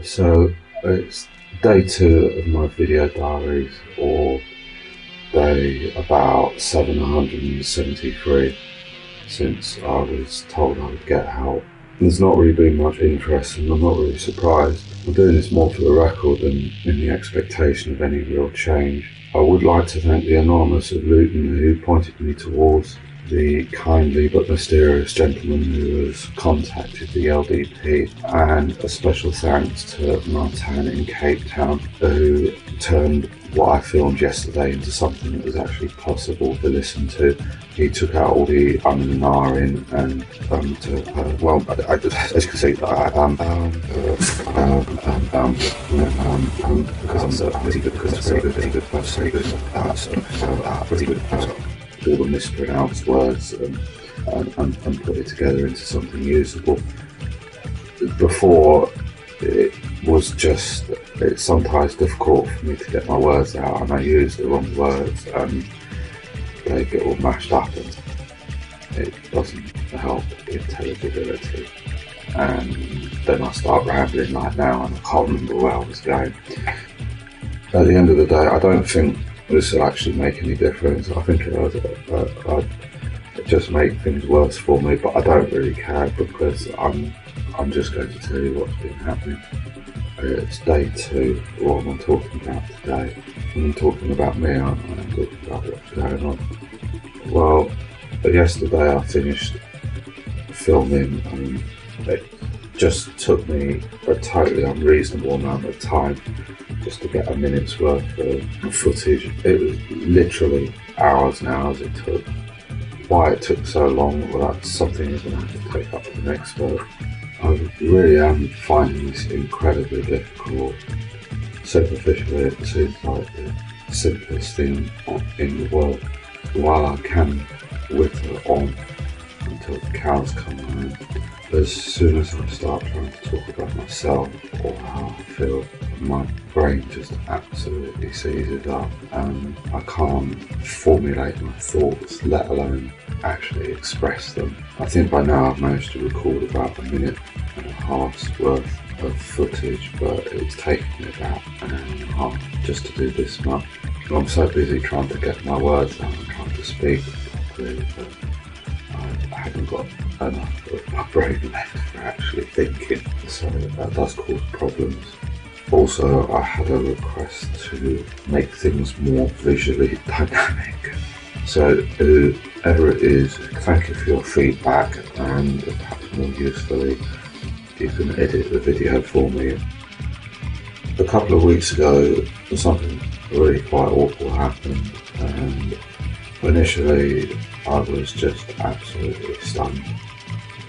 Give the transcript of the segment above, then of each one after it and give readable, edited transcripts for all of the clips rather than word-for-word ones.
So it's day 2 of my video diaries, or day about 773 since I was told I would get help. There's not really been much interest, and I'm not really surprised. I'm doing this more for the record than in the expectation of any real change. I would like to thank the Anonymous of Luton who pointed me towards the kindly but mysterious gentleman who has contacted the LDP, and a special thanks to Martin in Cape Town who turned what I filmed yesterday into something that was actually possible to listen to. He took out all the and ahhing and as you can see, because I'm so pretty good, because that's pretty good, pretty good. All the mispronounced words and put it together into something usable. Before, it's sometimes difficult for me to get my words out, and I use the wrong words and they get all mashed up, and it doesn't help intelligibility. And then I start rambling like now, and I can't remember where I was going. At the end of the day, I don't think this will actually make any difference. I think I'd just make things worse for me, but I don't really care, because I'm just going to tell you what's been happening. It's day 2. What am I talking about today? I'm talking about me, I'm talking about what's going on. Well, yesterday I finished filming, and it just took me a totally unreasonable amount of time just to get a minute's worth of footage. It was literally hours and hours it took. Why it took so long, well, that's something you're going to have to take up with an expert. I really am finding this incredibly difficult. Superficially, it seems like the simplest thing in the world. While I can whittle on until the cows come home, as soon as I start trying to talk about myself or how I feel, my brain just absolutely seizes up, and I can't formulate my thoughts, let alone actually express them. I think by now I've managed to record about a minute and a half's worth of footage, but it's taken me about an hour and a half just to do this much. I'm so busy trying to get my words out and trying to speak properly that I haven't got enough of my brain left for actually thinking, so that does cause problems. Also, I had a request to make things more visually dynamic. So whoever it is, thank you for your feedback, and perhaps more usefully, you can edit the video for me. A couple of weeks ago, something really quite awful happened, and initially I was just absolutely stunned.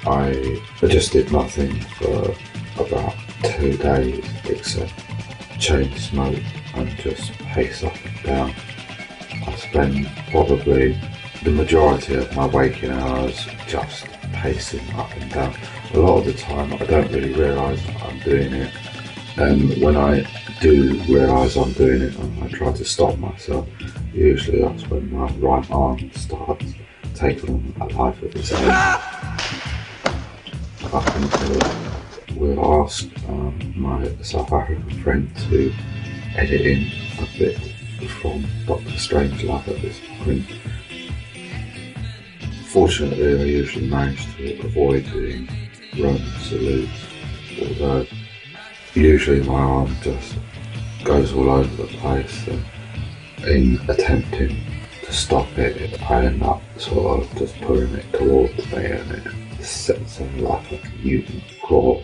I just did nothing for about 2 days except chain smoke and just pace up and down. I spend probably the majority of my waking hours just pacing up and down. A lot of the time I don't really realise that I'm doing it, and when I do realise I'm doing it and I try to stop myself, usually that's when my right arm starts taking on a life of its own. Up until we'll ask my South African friend to edit in a bit from Dr. Strangelove at this point. Fortunately, I usually manage to avoid doing Roman salutes, although usually my arm just goes all over the place, and in attempting to stop it, I end up sort of just pulling it towards me, and it sets on like a mutant claw